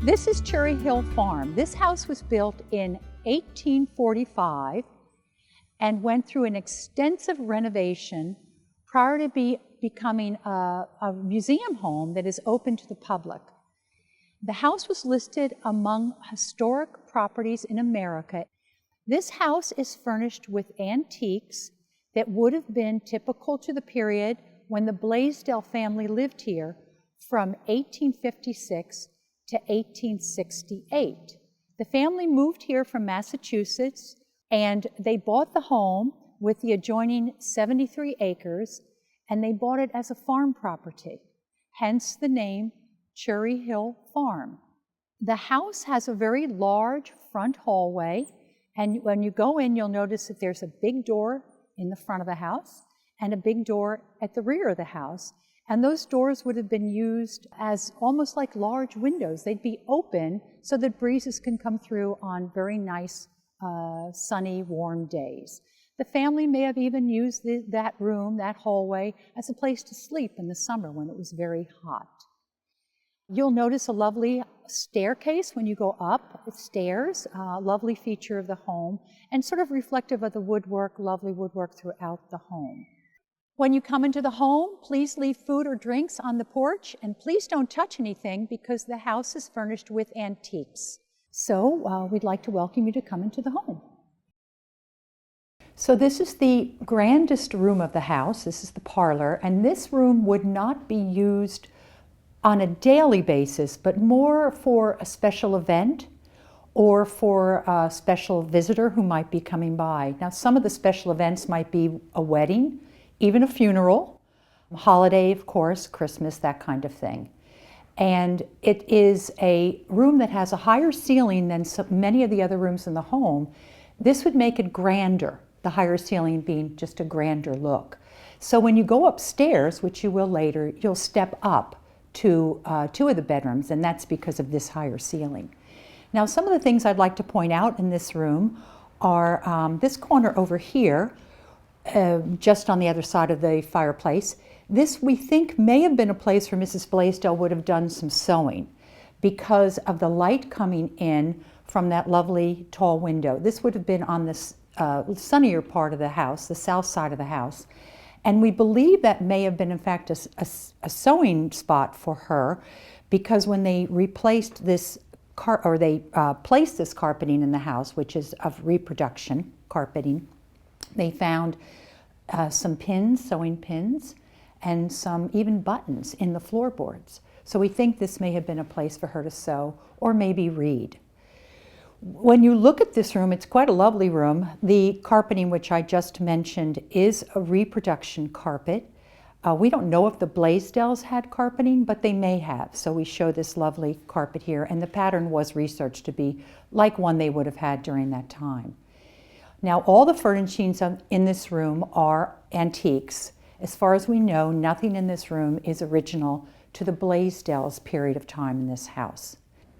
This is Cherry Hill Farm. This house was built in 1845 and went through an extensive renovation prior to becoming a museum home that is open to the public. The house was listed among historic properties in America. This house is furnished with antiques that would have been typical to the period when the Blaisdell family lived here from 1856 to 1868. The family moved here from Massachusetts and they bought the home with the adjoining 73 acres, and they bought it as a farm property, hence the name Cherry Hill Farm. The house has a very large front hallway, and when you go in, you'll notice that there's a big door in the front of the house and a big door at the rear of the house. And those doors would have been used as almost like large windows. They'd be open so that breezes can come through on very nice, sunny, warm days. The family may have even used that room, that hallway, as a place to sleep in the summer when it was very hot. You'll notice a lovely staircase when you go up the stairs, a lovely feature of the home, and sort of reflective of the woodwork, lovely woodwork throughout the home. When you come into the home, please leave food or drinks on the porch, and please don't touch anything because the house is furnished with antiques. So we'd like to welcome you to come into the home. So this is the grandest room of the house. This is the parlor, and this room would not be used on a daily basis, but more for a special event or for a special visitor who might be coming by. Now, some of the special events might be a wedding, even a funeral, holiday, of course, Christmas, that kind of thing. And it is a room that has a higher ceiling than many of the other rooms in the home. This would make it grander, the higher ceiling being just a grander look. So when you go upstairs, which you will later, you'll step up to two of the bedrooms, and that's because of this higher ceiling. Now, some of the things I'd like to point out in this room are this corner over here, just on the other side of the fireplace. This, we think, may have been a place where Mrs. Blaisdell would have done some sewing because of the light coming in from that lovely tall window. This would have been on this sunnier part of the house, the south side of the house. And we believe that may have been, in fact, a sewing spot for her, because when they replaced this, placed this carpeting in the house, which is of reproduction carpeting, they found some pins, sewing pins, and some even buttons in the floorboards. So we think this may have been a place for her to sew or maybe read. When you look at this room, it's quite a lovely room. The carpeting, which I just mentioned, is a reproduction carpet. We don't know if the Blaisdells had carpeting, but they may have. So we show this lovely carpet here, and the pattern was researched to be like one they would have had during that time. Now, all the furnishings in this room are antiques. As far as we know, nothing in this room is original to the Blaisdells' period of time in this house.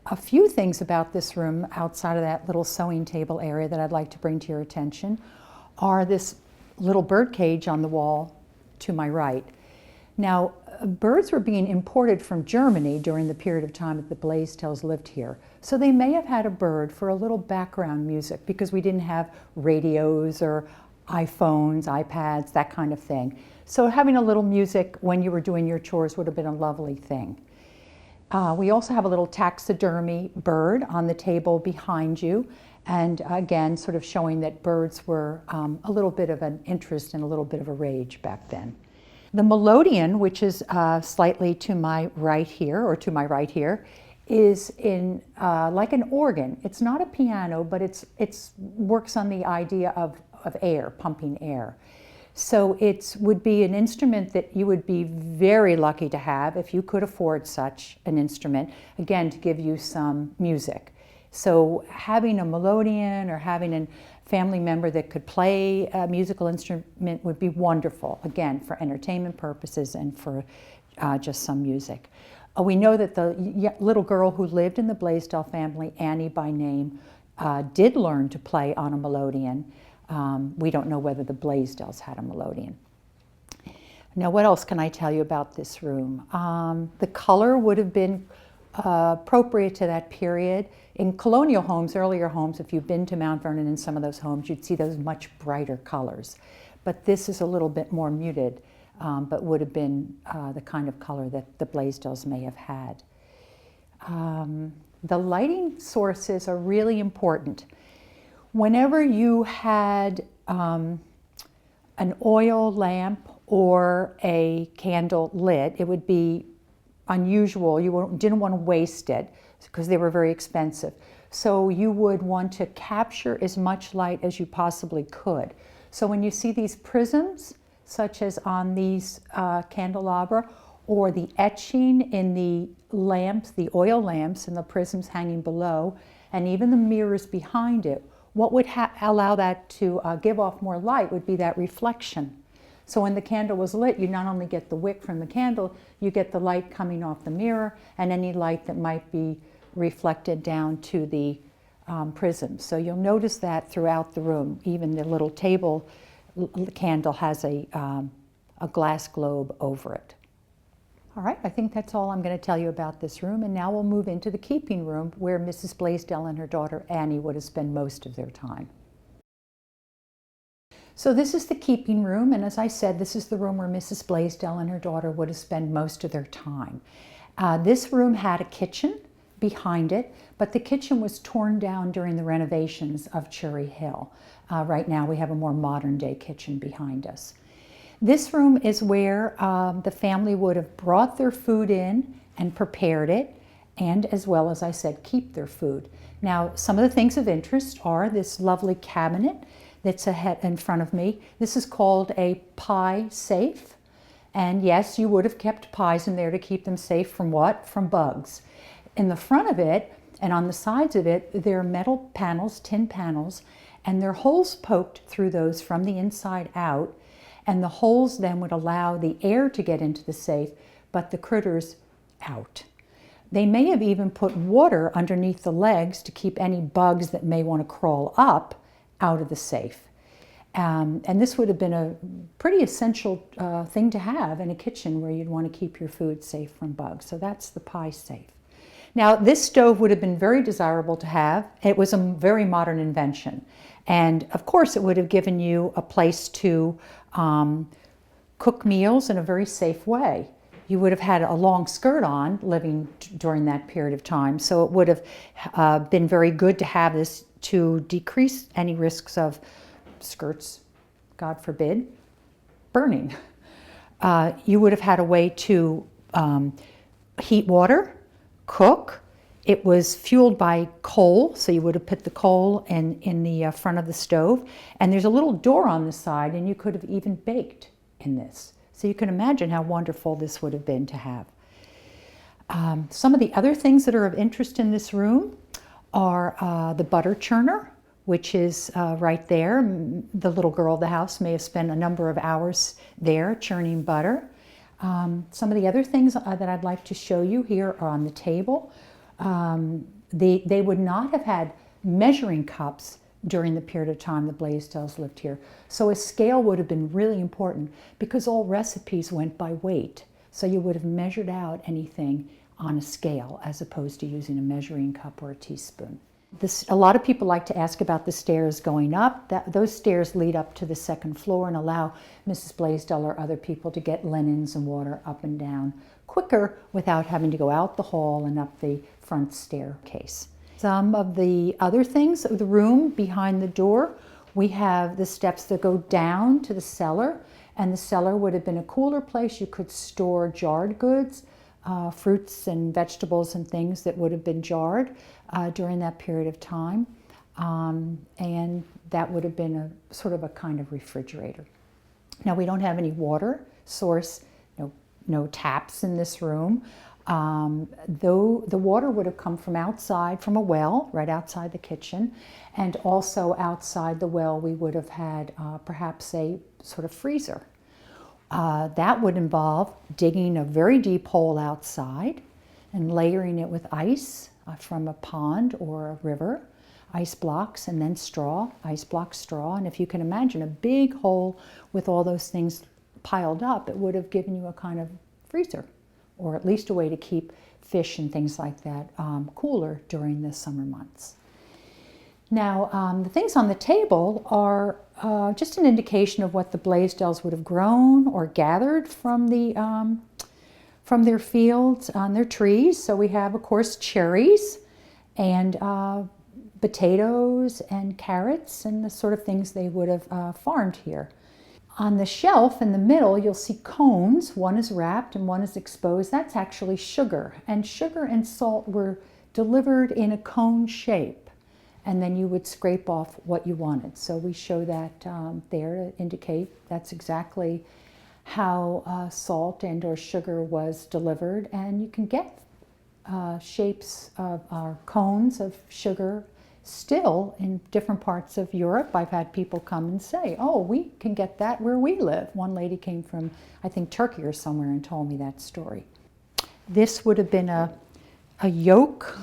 A few things about this room outside of that little sewing table area that I'd like to bring to your attention are this little bird cage on the wall to my right. Now, birds were being imported from Germany during the period of time that the Blaisdells lived here. So they may have had a bird for a little background music because we didn't have radios or iPhones, iPads, that kind of thing. So having a little music when you were doing your chores would have been a lovely thing. We also have a little taxidermy bird on the table behind you, and again, sort of showing that birds were a little bit of an interest and a little bit of a rage back then. The Melodeon, which is slightly to my right here, or to my right here, is in like an organ. It's not a piano, but it works on the idea of air, pumping air. So it would be an instrument that you would be very lucky to have if you could afford such an instrument, again, to give you some music. So having a Melodeon or having a family member that could play a musical instrument would be wonderful, again, for entertainment purposes and for just some music. We know that the little girl who lived in the Blaisdell family, Annie by name, did learn to play on a Melodeon. We don't know whether the Blaisdells had a Melodeon. Now, what else can I tell you about this room? The color would have been appropriate to that period. In colonial homes, earlier homes, if you've been to Mount Vernon in some of those homes, you'd see those much brighter colors. But this is a little bit more muted, but would have been the kind of color that the Blaisdells may have had. The lighting sources are really important. Whenever you had an oil lamp or a candle lit, it would be unusual. You didn't want to waste it because they were very expensive. So you would want to capture as much light as you possibly could. So when you see these prisms, such as on these candelabra, or the etching in the lamps, the oil lamps and the prisms hanging below, and even the mirrors behind it, what would allow that to give off more light would be that reflection. So when the candle was lit, you not only get the wick from the candle, you get the light coming off the mirror and any light that might be reflected down to the prisms. So you'll notice that throughout the room. Even the little table candle has a glass globe over it. All right, I think that's all I'm going to tell you about this room, and now we'll move into the keeping room where Mrs. Blaisdell and her daughter Annie would have spent most of their time. So this is the keeping room, and as I said, this is the room where Mrs. Blaisdell and her daughter would have spent most of their time. This room had a kitchen behind it, but the kitchen was torn down during the renovations of Cherry Hill. Right now we have a more modern day kitchen behind us. This room is where the family would have brought their food in and prepared it, and as well as I said, keep their food. Now, some of the things of interest are this lovely cabinet that's in front of me. This is called a pie safe. And yes, you would have kept pies in there to keep them safe from what? From bugs. In the front of it and on the sides of it, there are metal panels, tin panels, and there are holes poked through those from the inside out. And the holes then would allow the air to get into the safe, but the critters out. They may have even put water underneath the legs to keep any bugs that may want to crawl up out of the safe. And this would have been a pretty essential thing to have in a kitchen where you'd want to keep your food safe from bugs. So that's the pie safe. Now, this stove would have been very desirable to have. It was a very modern invention. And of course, it would have given you a place to cook meals in a very safe way. You would have had a long skirt on living during that period of time. So it would have been very good to have this to decrease any risks of skirts, God forbid, burning. You would have had a way to heat water, cook. It was fueled by coal, so you would have put the coal in the front of the stove. And there's a little door on the side, and you could have even baked in this. So you can imagine how wonderful this would have been to have. Some of the other things that are of interest in this room are the butter churner, which is right there. The little girl of the house may have spent a number of hours there churning butter. Some of the other things that I'd like to show you here are on the table. They would not have had measuring cups during the period of time the Blaisdells lived here. So a scale would have been really important because all recipes went by weight. So you would have measured out anything on a scale as opposed to using a measuring cup or a teaspoon. A lot of people like to ask about the stairs going up. Those stairs lead up to the second floor and allow Mrs. Blaisdell or other people to get linens and water up and down quicker without having to go out the hall and up the front staircase. Some of the other things of the room behind the door, we have the steps that go down to the cellar, and the cellar would have been a cooler place. You could store jarred goods, fruits and vegetables and things that would have been jarred during that period of time. And that would have been a sort of a kind of refrigerator. Now, we don't have any water source, no taps in this room. Though the water would have come from outside, from a well, right outside the kitchen, and also outside the well we would have had perhaps a sort of freezer. That would involve digging a very deep hole outside and layering it with ice from a pond or a river, ice blocks, and then straw, ice block straw. And if you can imagine a big hole with all those things piled up, it would have given you a kind of freezer or at least a way to keep fish and things like that cooler during the summer months. Now, the things on the table are just an indication of what the Blaisdells would have grown or gathered from their fields on their trees. So we have, of course, cherries and potatoes and carrots and the sort of things they would have farmed here. On the shelf in the middle, you'll see cones. One is wrapped and one is exposed. That's actually sugar. And sugar and salt were delivered in a cone shape. And then you would scrape off what you wanted. So we show that there to indicate that's exactly how salt and or sugar was delivered. And you can get shapes of our cones of sugar still in different parts of Europe. I've had people come and say, oh, we can get that where we live. One lady came from, I think, Turkey or somewhere and told me that story. This would have been a yoke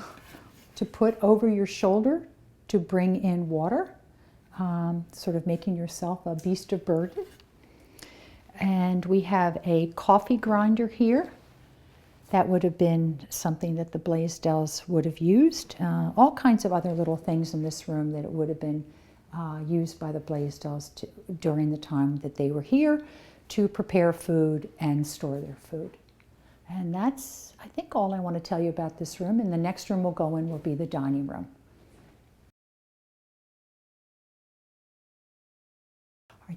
to put over your shoulder to bring in water, sort of making yourself a beast of burden. And we have a coffee grinder here. That would have been something that the Blaisdells would have used. All kinds of other little things in this room that it would have been used by the Blaisdells during the time that they were here to prepare food and store their food. And that's, I think, all I want to tell you about this room. And the next room we'll go in will be the dining room.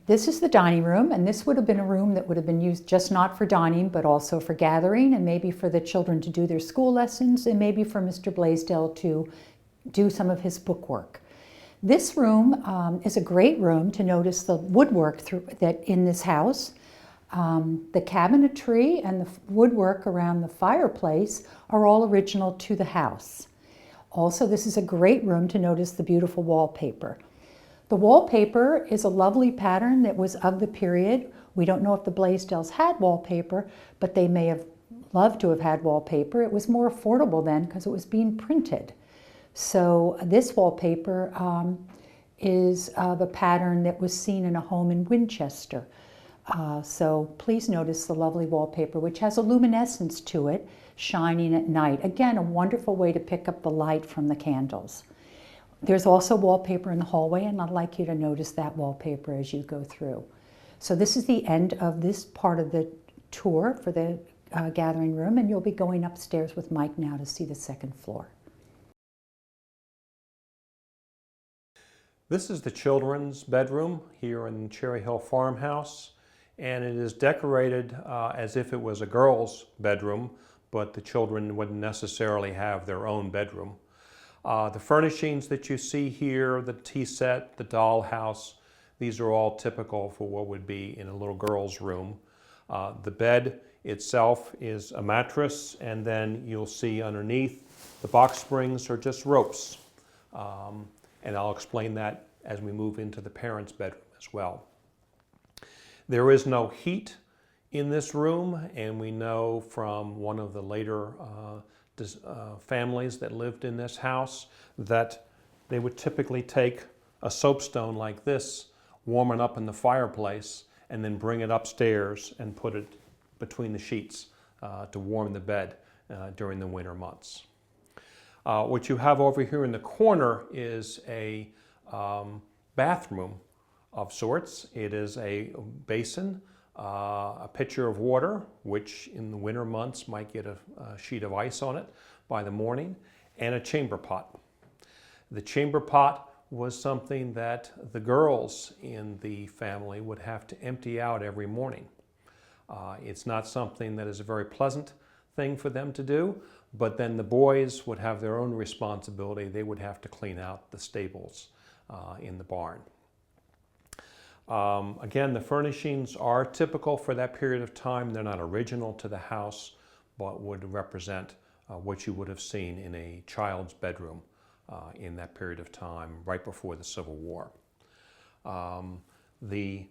This is the dining room, and this would have been a room that would have been used just not for dining, but also for gathering, and maybe for the children to do their school lessons, and maybe for Mr. Blaisdell to do some of his bookwork. This room is a great room to notice the woodwork that in this house. The cabinetry and the woodwork around the fireplace are all original to the house. Also, this is a great room to notice the beautiful wallpaper. The wallpaper is a lovely pattern that was of the period. We don't know if the Blaisdells had wallpaper, but they may have loved to have had wallpaper. It was more affordable then because it was being printed. So this wallpaper is of a pattern that was seen in a home in Winchester. So please notice the lovely wallpaper, which has a luminescence to it, shining at night. Again, a wonderful way to pick up the light from the candles. There's also wallpaper in the hallway, and I'd like you to notice that wallpaper as you go through. So this is the end of this part of the tour for the gathering room, and you'll be going upstairs with Mike now to see the second floor. This is the children's bedroom here in Cherry Hill Farmhouse, and it is decorated as if it was a girl's bedroom, but the children wouldn't necessarily have their own bedroom. The furnishings that you see here, the tea set, the dollhouse, these are all typical for what would be in a little girl's room. The bed itself is a mattress, and then you'll see underneath the box springs are just ropes. And I'll explain that as we move into the parents' bedroom as well. There is no heat in this room, and we know from one of the later families that lived in this house that they would typically take a soapstone like this, warm it up in the fireplace, and then bring it upstairs and put it between the sheets to warm the bed during the winter months. What you have over here in the corner is a bathroom of sorts. It is a basin, a pitcher of water, which in the winter months might get a sheet of ice on it by the morning, and a chamber pot. The chamber pot was something that the girls in the family would have to empty out every morning. It's not something that is a very pleasant thing for them to do, but then the boys would have their own responsibility. They would have to clean out the stables in the barn. Again, the furnishings are typical for that period of time. They're not original to the house, but would represent what you would have seen in a child's bedroom in that period of time, right before the Civil War. The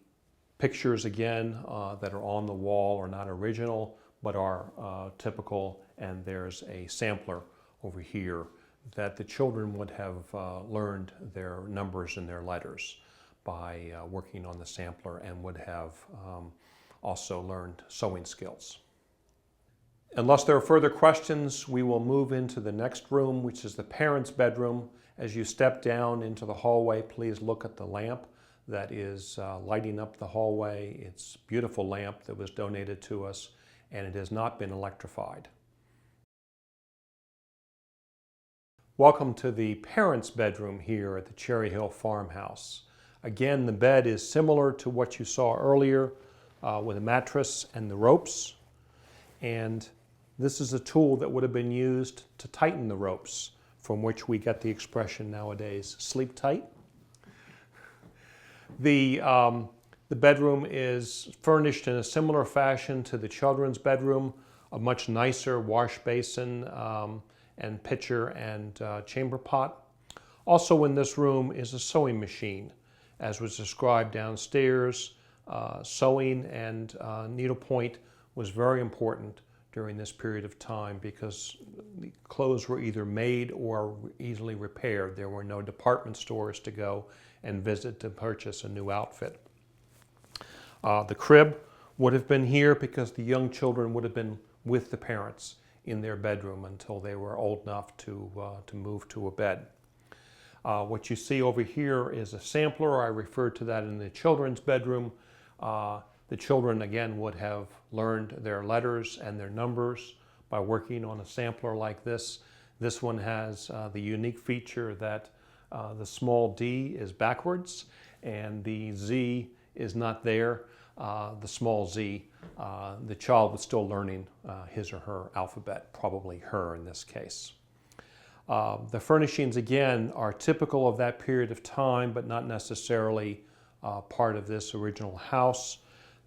pictures, again, that are on the wall are not original, but are typical, and there's a sampler over here that the children would have learned their numbers and their letters by working on the sampler, and would have also learned sewing skills. Unless there are further questions, we will move into the next room, which is the parents' bedroom. As you step down into the hallway, please look at the lamp that is lighting up the hallway. It's a beautiful lamp that was donated to us, and it has not been electrified. Welcome to the parents' bedroom here at the Cherry Hill Farmhouse. Again, the bed is similar to what you saw earlier with a mattress and the ropes. And this is a tool that would have been used to tighten the ropes, from which we get the expression nowadays, sleep tight. The bedroom is furnished in a similar fashion to the children's bedroom, a much nicer wash basin and pitcher and chamber pot. Also in this room is a sewing machine. As was described downstairs, sewing and needlepoint was very important during this period of time because the clothes were either made or easily repaired. There were no department stores to go and visit to purchase a new outfit. The crib would have been here because the young children would have been with the parents in their bedroom until they were old enough to move to a bed. What you see over here is a sampler. I referred to that in the children's bedroom. The children, again, would have learned their letters and their numbers by working on a sampler like this. This one has the unique feature that the small d is backwards and the z is not there. The small z, the child was still learning his or her alphabet, probably her in this case. The furnishings, again, are typical of that period of time, but not necessarily part of this original house.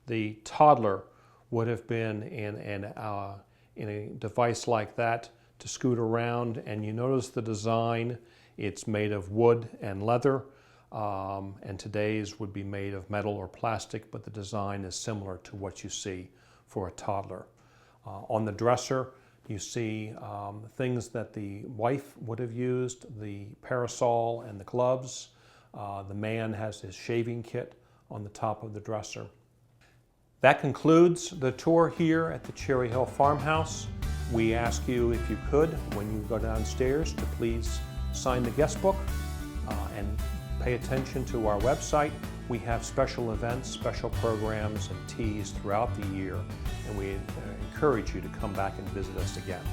The toddler would have been in a device like that to scoot around, and you notice the design. It's made of wood and leather, and today's would be made of metal or plastic, but the design is similar to what you see for a toddler. On the dresser, you see things that the wife would have used, the parasol and the gloves. The man has his shaving kit on the top of the dresser. That concludes the tour here at the Cherry Hill Farmhouse. We ask you, if you could, when you go downstairs, to please sign the guest book and pay attention to our website. We have special events, special programs, and teas throughout the year, and we encourage you to come back and visit us again.